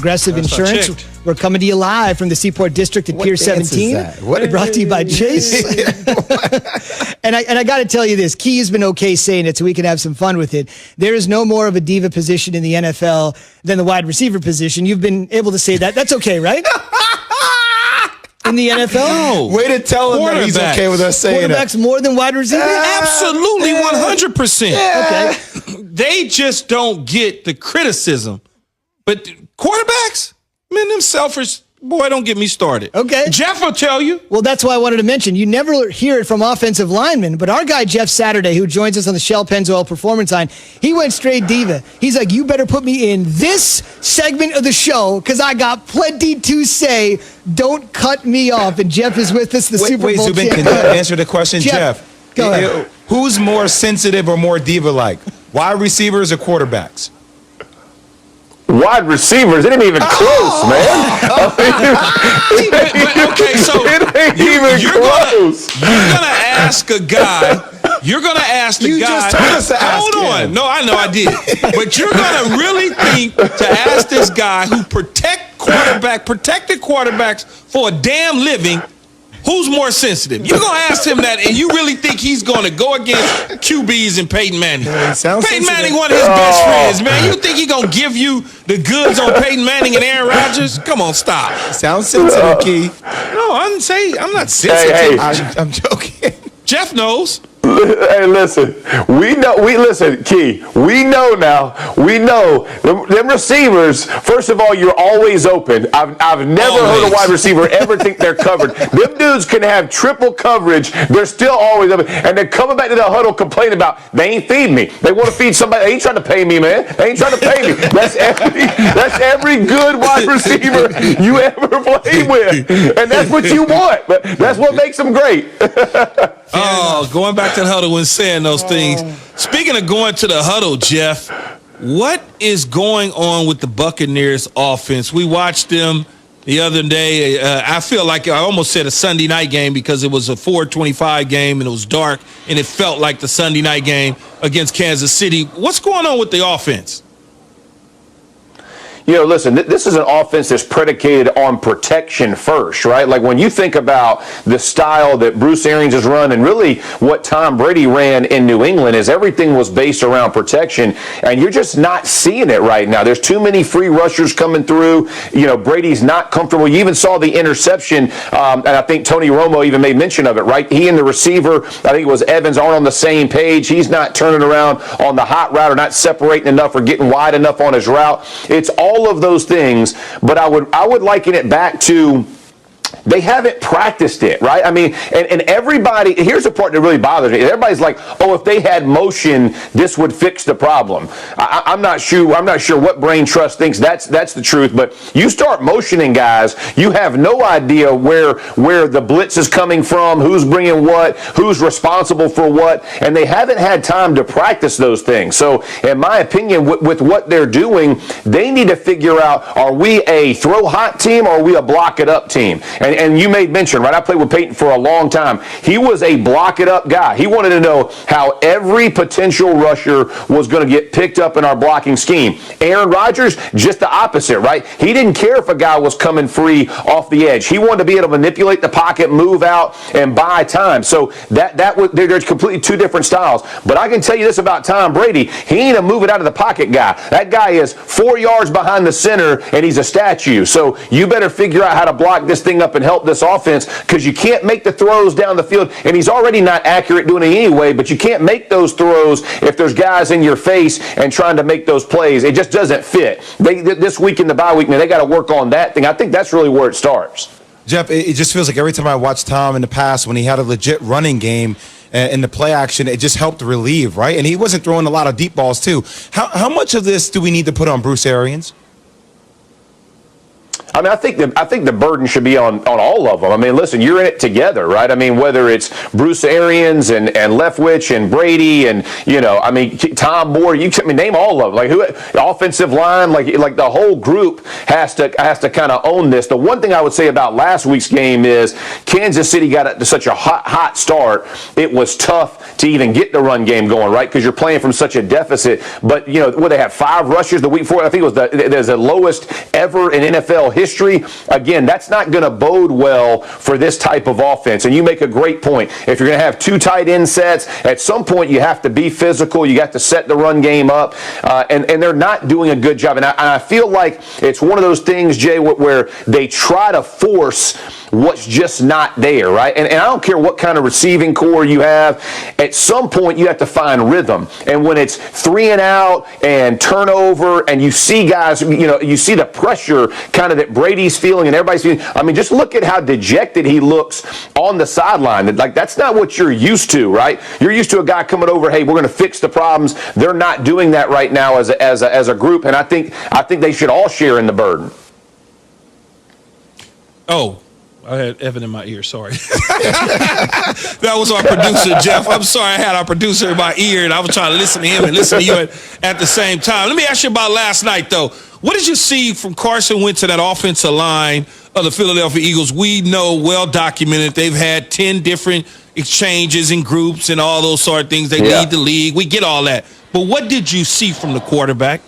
Progressive Insurance. We're coming to you live from the Seaport District at Pier 17. Brought to you by Chase. and I got to tell you this. Key has been okay saying it so we can have some fun with it. There is no more of a diva position in the NFL than the wide receiver position. You've been able to say that. That's okay, right? In the NFL? No. Way to tell him that he's okay with us saying Quarterbacks more than wide receivers? Absolutely, 100%. Okay. They just don't get the criticism. But quarterbacks, man, them selfish, boy, don't get me started. Okay. Jeff will tell you. Well, that's why I wanted to mention. You never hear it from offensive linemen, but our guy, Jeff Saturday, who joins us on the Shell Pennzoil Performance Line, he went straight diva. He's like, you better put me in this segment of the show because I got plenty to say. Don't cut me off. And Jeff is with us, the Super Bowl Zubin, champ. can you answer the question, Jeff? Go ahead. Who's more sensitive or more diva-like? Wide receivers or quarterbacks? Wide receivers, it ain't even close, man. Okay, so you're gonna ask a guy. You're gonna ask the You guy. just told us to ask Hold on. him. No, I know I did. But you're gonna really think to ask this guy who protected quarterbacks for a damn living. Who's more sensitive? You're going to ask him that, and you really think he's going to go against QBs and Peyton Manning? Peyton Manning, one of his best friends, man. You think he's going to give you the goods on Peyton Manning and Aaron Rodgers? Come on, stop. Sounds sensitive, Key. No, I'm not sensitive. I'm joking. Jeff knows. Hey, listen. Listen, Key. We know now. We know them receivers. First of all, you're always open. I've never heard a wide receiver ever think they're covered. Them dudes can have triple coverage. They're still always open, and they're coming back to the huddle complaining about they ain't feeding me. They want to feed somebody. They ain't trying to pay me, man. They ain't trying to pay me. That's every good wide receiver you ever played with, and that's what you want. But that's what makes them great. Oh, going back to the huddle and saying those things. Speaking of going to the huddle, Jeff, what is going on with the Buccaneers offense? We watched them the other day. I feel like I almost said a Sunday night game because it was a 4:25 game and it was dark and it felt like the Sunday night game against Kansas City. What's going on with the offense? You know, listen, this is an offense that's predicated on protection first, right? Like when you think about the style that Bruce Arians has run and really what Tom Brady ran in New England is everything was based around protection, and you're just not seeing it right now. There's too many free rushers coming through. You know, Brady's not comfortable. You even saw the interception, and I think Tony Romo even made mention of it, right? He and the receiver, I think it was Evans, aren't on the same page. He's not turning around on the hot route or not separating enough or getting wide enough on his route. It's all of those things, but I would liken it back to they haven't practiced it, right? I mean, and everybody, here's the part that really bothers me. Everybody's like, oh, if they had motion, this would fix the problem. I'm not sure what brain trust thinks that's the truth, but you start motioning guys, you have no idea where the blitz is coming from, who's bringing what, who's responsible for what, and they haven't had time to practice those things. So, in my opinion, with what they're doing, they need to figure out, are we a throw hot team or are we a block it up team? And you made mention, right? I played with Peyton for a long time. He was a block it up guy. He wanted to know how every potential rusher was going to get picked up in our blocking scheme. Aaron Rodgers, just the opposite, right? He didn't care if a guy was coming free off the edge. He wanted to be able to manipulate the pocket, move out, and buy time. So there's completely two different styles. But I can tell you this about Tom Brady. He ain't a move it out of the pocket guy. That guy is 4 yards behind the center, and he's a statue. So you better figure out how to block this thing up and help this offense, because you can't make the throws down the field, and he's already not accurate doing it anyway, but you can't make those throws if there's guys in your face and trying to make those plays. It just doesn't fit. This week in the bye week, man, they got to work on that thing. I think that's really where it starts. Jeff, it just feels like every time I watch Tom in the past, when he had a legit running game in the play action, it just helped relieve, right? And he wasn't throwing a lot of deep balls too. How much of this do we need to put on Bruce Arians? I mean, I think the burden should be on all of them. I mean, listen, you're in it together, right? I mean, whether it's Bruce Arians and Leftwich and Brady and, I mean, Tom Moore, name all of them. Like, who, offensive line, like the whole group has to kind of own this. The one thing I would say about last week's game is Kansas City got to such a hot start. It was tough to even get the run game going, right? Because you're playing from such a deficit. But, they had 5 rushes the week before. I think it was the lowest ever in NFL history. Again, that's not going to bode well for this type of offense. And you make a great point. If you're going to have 2 tight end sets, at some point you have to be physical. You got to set the run game up. And they're not doing a good job. And I feel like it's one of those things, Jay, where they try to force what's just not there, right? And I don't care what kind of receiving core you have. At some point, you have to find rhythm. And when it's 3 and out and turnover, and you see guys, you see the pressure kind of that Brady's feeling and everybody's feeling. I mean, just look at how dejected he looks on the sideline. Like, that's not what you're used to, right? You're used to a guy coming over, hey, we're going to fix the problems. They're not doing that right now as a group, and I think they should all share in the burden. Oh, I had Evan in my ear. Sorry. That was our producer, Jeff. I'm sorry. I had our producer in my ear, and I was trying to listen to him and listen to you at the same time. Let me ask you about last night, though. What did you see from Carson Wentz to that offensive line of the Philadelphia Eagles? We know, well documented, they've had 10 different exchanges and groups and all those sort of things. They lead the league. We get all that. But what did you see from the quarterback?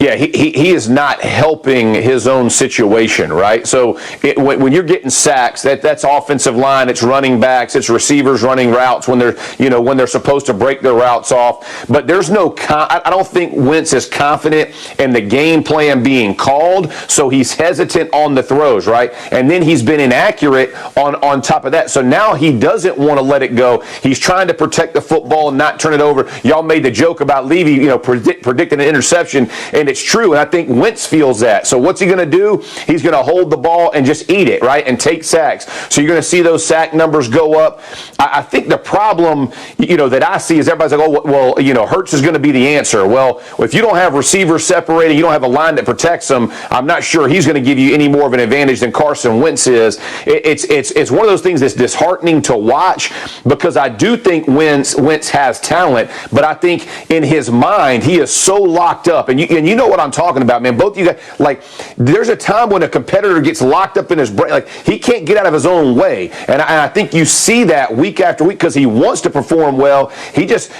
Yeah, he is not helping his own situation, right? So when you're getting sacks, that's offensive line, it's running backs, it's receivers running routes when they're supposed to break their routes off. But there's I don't think Wentz is confident in the game plan being called, so he's hesitant on the throws, right? And then he's been inaccurate on top of that. So now he doesn't want to let it go. He's trying to protect the football and not turn it over. Y'all made the joke about Levy, predicting an interception, and it's true, and I think Wentz feels that. So what's he going to do? He's going to hold the ball and just eat it, right, and take sacks. So you're going to see those sack numbers go up. I think the problem, that I see is everybody's like, oh, well, Hurts is going to be the answer. Well, if you don't have receivers separated, you don't have a line that protects them, I'm not sure he's going to give you any more of an advantage than Carson Wentz is. It's one of those things that's disheartening to watch, because I do think Wentz has talent, but I think in his mind he is so locked up, and you know what I'm talking about, man. Both of you guys, like, there's a time when a competitor gets locked up in his brain, like he can't get out of his own way, and I think you see that week after week because he wants to perform well. He just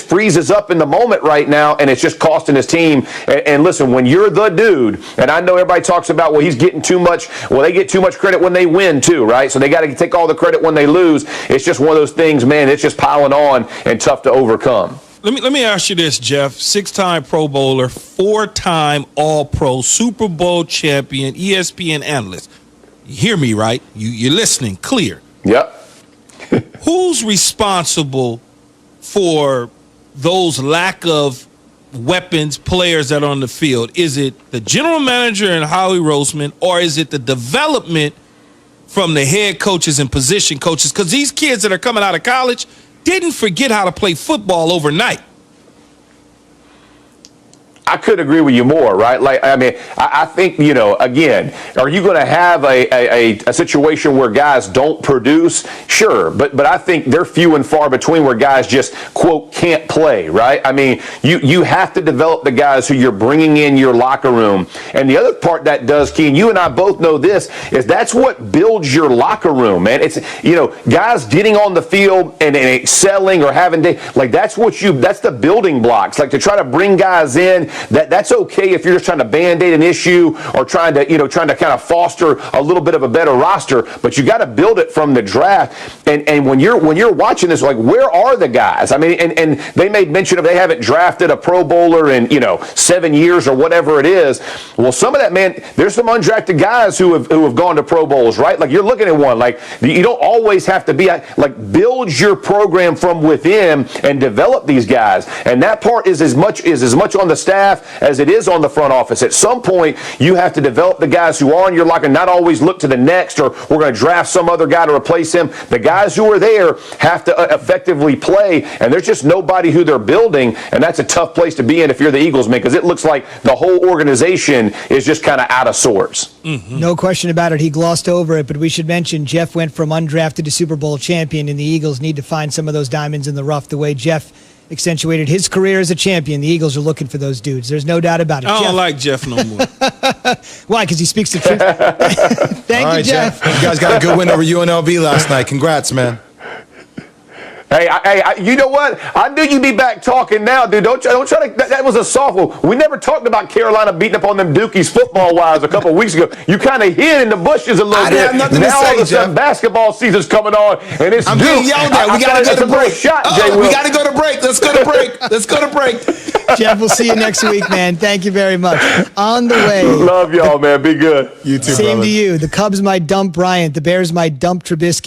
freezes up in the moment right now, and it's just costing his team. And listen, when you're the dude, and I know everybody talks about, well, he's getting too much. Well, they get too much credit when they win too, right? So they got to take all the credit when they lose. It's just one of those things, man. It's just piling on and tough to overcome. Let me ask you this, Jeff. 6-time Pro Bowler, 4-time All-Pro, Super Bowl champion, ESPN analyst. You hear me, right? You're listening clear. Yep. Who's responsible for those lack of weapons, players that are on the field? Is it the general manager and Howie Roseman, or is it the development from the head coaches and position coaches? Because these kids that are coming out of college didn't forget how to play football overnight. I could agree with you more, right? Like, I mean, I think, again, are you going to have a situation where guys don't produce? Sure, but I think they're few and far between where guys just, quote, can't play, right? I mean, you have to develop the guys who you're bringing in your locker room. And the other part that does, Key, and you and I both know this, is that's what builds your locker room, man. It's, guys getting on the field and excelling or having, that's the building blocks. Like, to try to bring guys in, that's okay if you're just trying to band-aid an issue or trying to kind of foster a little bit of a better roster, but you got to build it from the draft. And when you're watching this, like, where are the guys? I mean, and they made mention of they haven't drafted a Pro Bowler in 7 years or whatever it is. Well, some of that, man, there's some undrafted guys who have gone to Pro Bowls, right? Like, you're looking at one, like, you don't always have to be like, build your program from within and develop these guys. And that part is as much on the staff staff as it is on the front office. At some point, you have to develop the guys who are on your locker, and not always look to the next, or we're going to draft some other guy to replace him. The guys who are there have to effectively play, and there's just nobody who they're building, and that's a tough place to be in if you're the Eagles, man, because it looks like the whole organization is just kind of out of sorts. Mm-hmm. No question about it. He glossed over it, but we should mention Jeff went from undrafted to Super Bowl champion, and the Eagles need to find some of those diamonds in the rough the way Jeff accentuated his career as a champion. The Eagles are looking for those dudes. There's no doubt about it. I don't like Jeff no more. Why? Because he speaks the truth. Thank you, Jeff. You guys got a good win over UNLV last night. Congrats, man. Hey, you know what? I knew you'd be back talking now, dude. Don't try to. That was a softball. We never talked about Carolina beating up on them Dukies football-wise a couple of weeks ago. You kind of hid in the bushes a little bit. Have nothing now to say, all of a sudden, basketball season's coming on, and it's I'm Duke. being yelled at. We got to go to break. We got to go to break. Let's go to break. Let's go to break. Jeff, we'll see you next week, man. Thank you very much. On the way. Love y'all, man. Be good. You too, Same brother. to you. The Cubs might dump Bryant. The Bears might dump Trubisky.